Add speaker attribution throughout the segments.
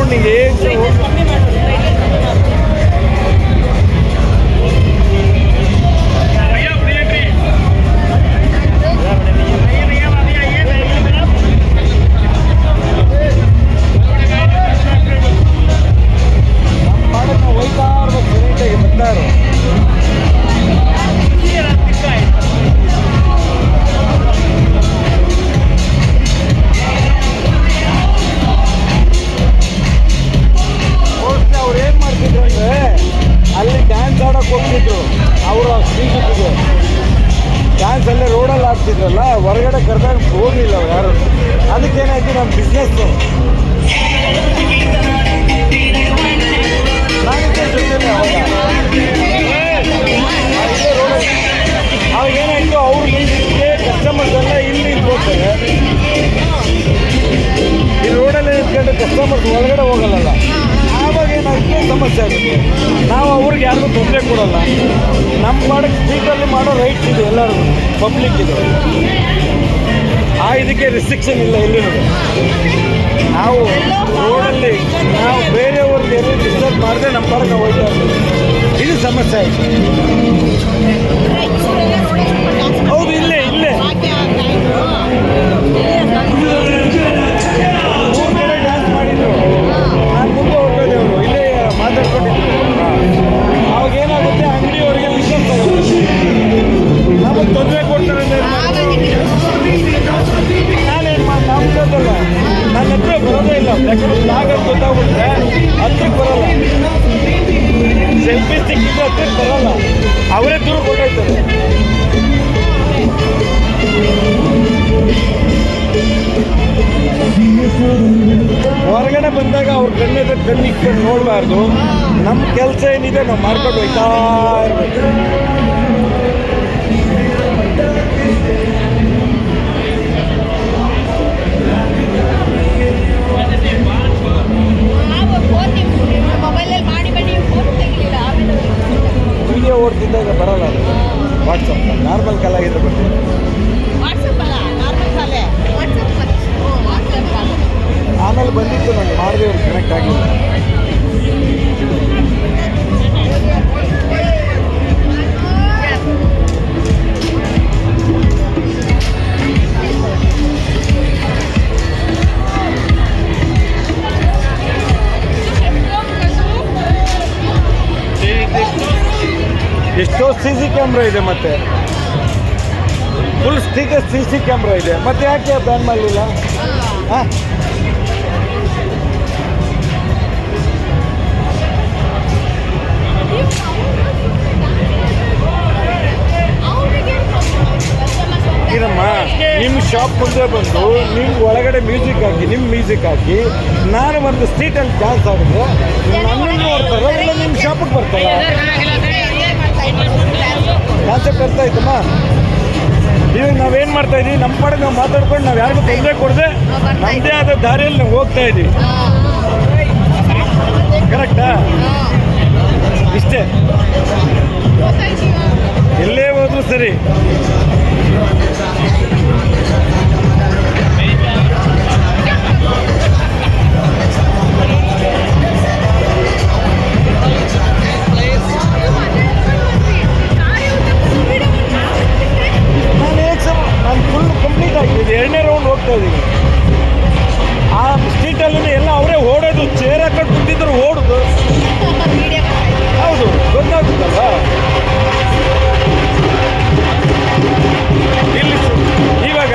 Speaker 1: ರೌಂಡಿಗೆ ಅಲ್ಲಿ ಡ್ಯಾನ್ಸ್ ಆಡೋಕೆ ಹೋಗ್ತಿದ್ರು ಅವರು ಶ್ರೀಜಿತ್ಗೆ ಡ್ಯಾನ್ಸ್ ಅಲ್ಲೇ ರೋಡಲ್ಲಿ ಆಡ್ತಿದ್ರಲ್ಲ, ಹೊರಗಡೆ ಕರೆದಾಗ ಹೋಗಲಿಲ್ಲ ಅವ್ರು ಯಾರು. ಅದಕ್ಕೇನಾಯ್ತು, ನಮ್ಮ ಬಿಸ್ನೆಸ್ಸು ನಾನಿದ್ದೆ ಜೊತೆನೆ ಅವಾಗ ಏನಾಯಿತು, ಅವ್ರ ಮ್ಯೂಸಿಕ್ಗೆ ಕಸ್ಟಮರ್ಸ್ ಎಲ್ಲ ಇಲ್ಲಿ ಹೋಗ್ತಾರೆ. ಈ ರೋಡಲ್ಲಿ ನಿಂತ್ಕೊಂಡು ಕಸ್ಟಮರ್ಸ್ ಒಳಗಡೆ ಹೋಗಲ್ಲ. ಆವಾಗ ಏನಾಗುತ್ತೆ, ಸಮಸ್ಯೆ ಆಗುತ್ತೆ. ನಾವು ಅವ್ರಿಗೆ ಯಾರಿಗೂ ತೊಂದರೆ ಕೊಡೋಲ್ಲ. ನಮ್ಮ ಮಾಡಕ್ಕೆ ಸ್ಟ್ರೀಟಲ್ಲಿ ಮಾಡೋ ರೈಟ್ಸ್ ಇದೆ ಎಲ್ಲರಿಗೂ, ಪಬ್ಲಿಕ್ ಇದೆ. ಇದಕ್ಕೆ ರಿಸ್ಟ್ರಿಕ್ಷನ್ ಇಲ್ಲ ಎಲ್ಲಿನೂ. ನಾವು ರೋಡಲ್ಲಿ ನಾವು ಬೇರೆಯವ್ರಿಗೆ ಎಲ್ಲೂ ಡಿಸ್ಟರ್ಬ್ ಮಾಡಿದ್ರೆ ನಮ್ಮ ಪಾಡಕ್ಕೆ ನಾವು ಹೋಗ್ತಾ ಇರ್ತೀವಿ. ಇದು ಸಮಸ್ಯೆ ಆಯಿತು. ಹೌದು, ಇಲ್ಲೇ ಮೂರು ಕಡೆ ಡ್ಯಾನ್ಸ್ ಮಾಡಿದ್ರು. ನಾನು ಮುಂದೆ ಹೋಗ್ತದೆ, ಅವರು ಇಲ್ಲೇ ಮಾತಾಡ್ಕೊಂಡಿದ್ರು. ಅವಾಗ ಏನಾಗುತ್ತೆ, ಅಂಗಡಿಯವರಿಗೆ ಬಿಸ್ನೆಸ್ ಆಗುತ್ತೆ, ನಮಗೆ ತೊಂದರೆ ಕೊಡ್ತಾರೆ. ನಾನೇನು ಮಾಡಿ ನಾವು ಗೊತ್ತಲ್ಲ, ನನ್ನ ಹತ್ರ ಬರೋದೇ ಇಲ್ಲ. ಯಾಕಂದ್ರೆ ನಾಗಲ್ಲಿ ಗೊತ್ತಾಗ್ಬಿಟ್ರೆ ಹತ್ರಕ್ಕೆ ಬರೋಲ್ಲ. ಸೆಲ್ಫಿ ಸ್ಟಿಕ್ಕಿದ್ರೆ ಹತ್ರಕ್ಕೆ ಬರೋಲ್ಲ, ಅವರೇ ದೂರ ಕೊಟ್ಟೋಗ್ತಾರೆ. ಹೊರಗಡೆ ಬಂದಾಗ ಅವ್ರ ಕಣ್ಣಿಟ್ಕೊಂಡು ನೋಡಬಾರ್ದು. ನಮ್ಮ ಕೆಲಸ ಏನಿದೆ ನಾವು ಮಾಡ್ಕೊಂಡು ಹೋಗ್ತಾ ಇರಬೇಕು. ವಿಡಿಯೋ ಓಡ್ತಿದ್ದಾಗ ಬರಲ್ಲ ಅದು. ವಾಟ್ಸಪ್ ನಾರ್ಮಲ್ ಕಾಲ್ ಆಗಿದ್ರೆ ಬರ್ತೀವಿ. ಆಮೇಲೆ ಬಂದಿತ್ತು ನನಗೆ ಮಾಡಿದೆ, ಅವ್ರು ಕನೆಕ್ಟ್ ಆಗಿಲ್ಲ. ಎಷ್ಟೋ CC ಕ್ಯಾಮ್ರಾ ಇದೆ, ಮತ್ತೆ ಫುಲ್ ಸ್ಟಿಕರ್ CC ಕ್ಯಾಮ್ರಾ ಇದೆ, ಮತ್ತೆ ಯಾಕೆ ಬ್ಯಾನ್ ಮಾಡಲಿಲ್ಲ? ಹಾಂ, ಇರಮ್ಮ, ನಿಮ್ಮ ಶಾಪ್ ಮುಂದೆ ಬಂದು ನಿಮ್ಮ ಒಳಗಡೆ ಮ್ಯೂಸಿಕ್ ಹಾಕಿ, ನಿಮ್ಮ ಮ್ಯೂಸಿಕ್ ಹಾಕಿ, ನಾನು ಒಂದು ಸ್ಟ್ರೀಟಲ್ಲಿ ಡ್ಯಾನ್ಸ್ ಆಡಿದ್ರೆ ನನ್ನನ್ನು ನೋಡ್ತಾರೆ, ಇಲ್ಲ ನಿಮ್ಮ ಶಾಪಿಗೆ ಬರ್ತಾರೆ. ಕಾನ್ಸೆಪ್ಟ್ ಅರ್ಥ ಆಯ್ತಮ್ಮ? ಇವಾಗ ನಾವೇನು ಮಾಡ್ತಾ ಇದ್ದೀವಿ, ನಮ್ಮ ಪಾಡಿಗೆ ನಾವು ಮಾತಾಡ್ಕೊಂಡು ನಾವು ಯಾರಿಗೂ ತೊಂದರೆ ಕೊಡದೆ ನಮ್ಮದೇ ಆದ ದಾರಿಯಲ್ಲಿ ನಾವು ಹೋಗ್ತಾ ಇದ್ದೀವಿ. ಕರೆಕ್ಟಾ? ಇಷ್ಟೇ, ಎಲ್ಲೇ ಹೋದ್ರೂ ಸರಿ. ನಾನು ಫುಲ್ ಕಂಪ್ಲೀಟ್ ಆಗಿದೆ, 2ನೇ ರೌಂಡ್ ಹೋಗ್ತಾ ಇದ್ದೀನಿ. ಆ ಸ್ಟ್ರೀಟಲ್ಲಿ ಎಲ್ಲ ಅವರೇ ಓಡೋದು, ಚೇರ್ ಹಾಕೊಂಡು ಕುಂತಿದ್ರು ಓಡೋದು. ಹೌದು, ಗೊತ್ತಾಗುತ್ತಲ್ಲ. ಇಲ್ಲಿ ಇವಾಗ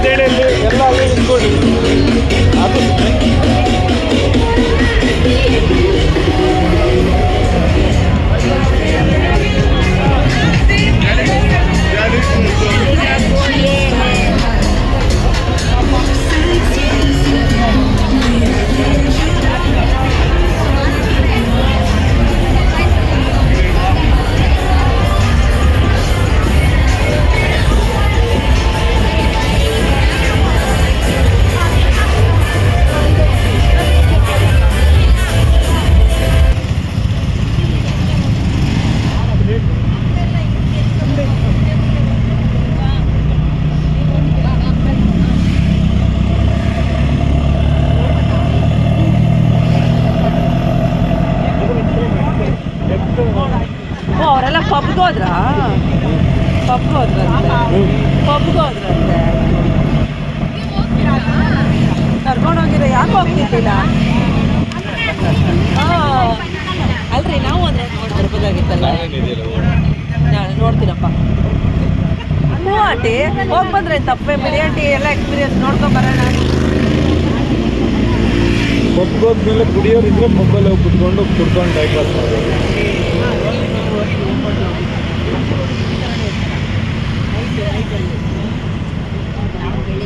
Speaker 1: ಅಂತೇಳಿ ಎಲ್ಲ ಅಲ್ಲಿ ನಿಂತ್ಕೊಂಡಿದ್ವಿ ಅದು
Speaker 2: ಅವರೆಲ್ಲ ಪಬ್ಗೋದ್ರಾ ಪಬ್ಗೋದ್ರಂತೆ ಕರ್ಕೊಂಡೋಗಿರೋ ಯಾಕೆ ಹೋಗ್ತಿದ್ದಿಲ್ಲ ಅಲ್ರಿ ನಾವು ಅಂದ್ರೆ ಬರ್ಬೋದಾಗಿತ್ತಲ್ಲ ನೋಡ್ತೀನಪ್ಪ ಹ್ಞೂ ಆಂಟಿ ಹೋಗಿ ಬಂದ್ರೆ ತಪ್ಪೇ ಬಿಡಿ ಆಂಟಿ ಎಲ್ಲ ಎಕ್ಸ್ಪೀರಿಯನ್ಸ್ ನೋಡ್ಕೊಂಬರೋಣ
Speaker 1: ಪಬ್ಗೋದ್ಮೇಲೆ ಕುಡಿಯೋರಿದ್ರೆ ಪಬ್ಬಲ್ಲಿ ಹೋಗಿ ಕುಡ್ಕೊಂಡು ಟೈಮ್ ಪಾಸ್ ಮಾಡೋದು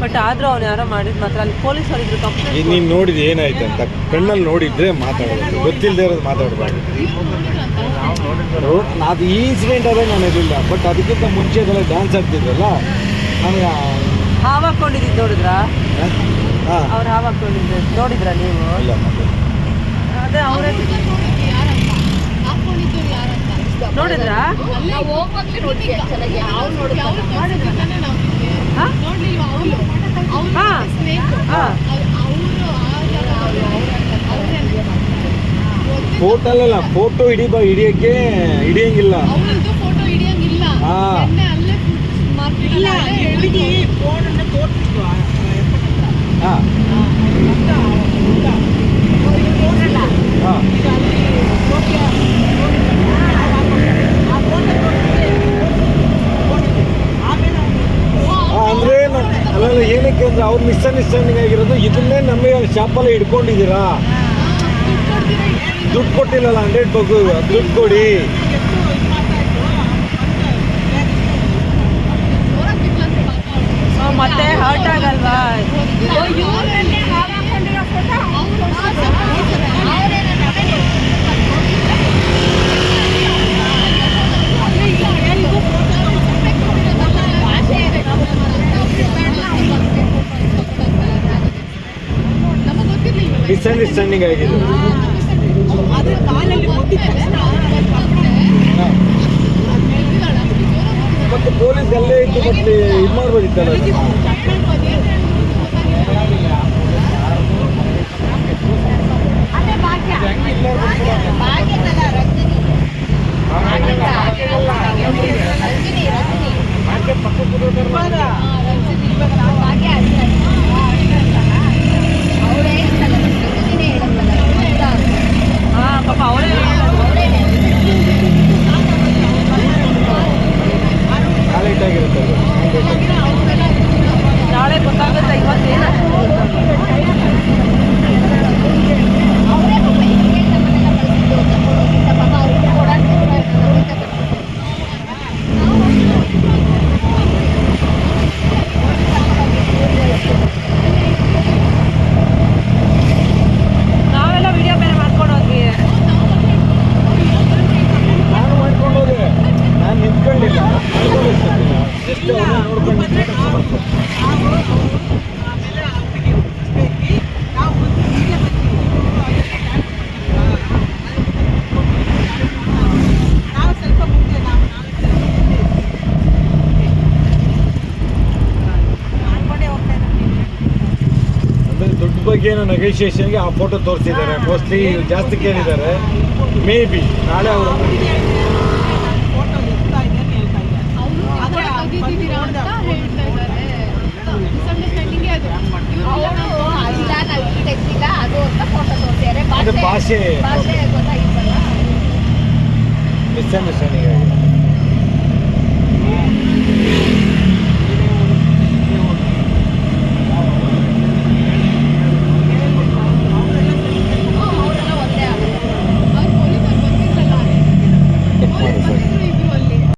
Speaker 2: ಬಟ್ ಆದ್ರೂ ಅವ್ನು ಯಾರೋ ಮಾಡಿದ್ ಮಾತ್ರ ಅಲ್ಲಿ ಪೊಲೀಸರು ಇದ್ರು ಕಂಪ್ಲೇಂಟ್
Speaker 1: ನೀನು ನೋಡಿದ ಏನಾಯ್ತು ಅಂತ ಕಣ್ಣಲ್ಲಿ ನೋಡಿದ್ರೆ ಮಾತಾಡೋದು ಗೊತ್ತಿಲ್ಲದೆ ಇರೋದು ಮಾತಾಡಬಾರ್ದು ಅದು ಈ ಇನ್ಸಿಡೆಂಟ್ ಅದೇ ನಾನು ಇರಲಿಲ್ಲ ಬಟ್ ಅದಕ್ಕಿಂತ ಮುಂಚೆದೆಲ್ಲ ಡ್ಯಾನ್ಸ್ ಆಡ್ತಿದ್ರಲ್ಲ ನನಗೆ
Speaker 2: ಹಾವು ಹಾಕೊಂಡಿದ್ದು ನೋಡಿದ್ರಾ
Speaker 1: ಹಾಂ
Speaker 2: ಅವ್ರು ಹಾವು ಹಾಕೊಂಡಿದ್ದು ನೋಡಿದ್ರಾ ನೀವು
Speaker 1: ಇಲ್ಲ
Speaker 2: ಅದೇ ಅವರೇ ನೋಡಿದ್ರಾ
Speaker 1: ಫೋಟೋಲ್ಲ ಫೋಟೋ ಹಿಡಿಯಂಗಿಲ್ಲ ಹಾಂ ಹಾಂ ಅಂದ್ರೆ ಅಲ್ಲ ಏನಕ್ಕೆ ಅಂದ್ರೆ ಅವ್ರು ಮಿಸ್ಅಂಡರ್ಸ್ಟ್ಯಾಂಡಿಂಗ್ ಆಗಿರೋದು ಇದನ್ನೇ ನಮಗೆ ಶಾಪಲ್ಲಿ ಹಿಡ್ಕೊಂಡಿದ್ದೀರಾ ದುಡ್ಡು ಕೊಟ್ಟಿಲ್ಲಲ್ಲ 100 ಬಗ್ಗು ದುಡ್ಡು ಕೊಡಿ
Speaker 2: ಮತ್ತೆ ಹರ್ಟ್ ಆಗಲ್ವಾ
Speaker 1: ಮಿಸ್ಅಂಡರ್ಸ್ಟ್ಯಾಂಡಿಂಗ್ ಆಗಿದೆ ಮತ್ತೆ ಪೊಲೀಸ್ ಅಲ್ಲೇ ಇದ್ದು ಮತ್ತೆ ಇದು ಮಾಡ್ಬೋದಿತ್ತಲ್ಲ
Speaker 2: ಪಾಪ ಅವರೇ
Speaker 1: ಟಾಲೆಂಟ್ ಆಗಿರುತ್ತೆ
Speaker 2: ನಾಳೆ ಗೊತ್ತಾಗುತ್ತೆ ಇವತ್ತೇನು ನಾವೆಲ್ಲ ವಿಡಿಯೋ ಬೇರೆ ಮಾಡ್ಕೊಂಡು ಹೋದ್ವಿ
Speaker 1: ನಾನು ಮಾಡ್ಕೊಂಡು ಹೋದೆ ನಾನು ನಿಂತ್ಕೊಂಡಿಲ್ಲ ಎಷ್ಟು ನೋಡ್ಕೊಂಡು ದುಡ್ಡು ಬಗ್ಗೆ ನೆಗೋಷಿಯೇಷನ್ಗೆ ಆ ಫೋಟೋ ತೋರಿಸಿದ್ದಾರೆ ಮೋಸ್ಟ್ಲಿ ಜಾಸ್ತಿ ಕೇಳಿದ್ದಾರೆ ಮೇ ಬಿ ನಾಳೆ ಅವರು ಅದು ಭಾಷೆ ಮಿಸ್ಅಂಡರ್ಸ್ಟ್ಯಾಂಡಿಂಗ್ ಆಗಿದೆ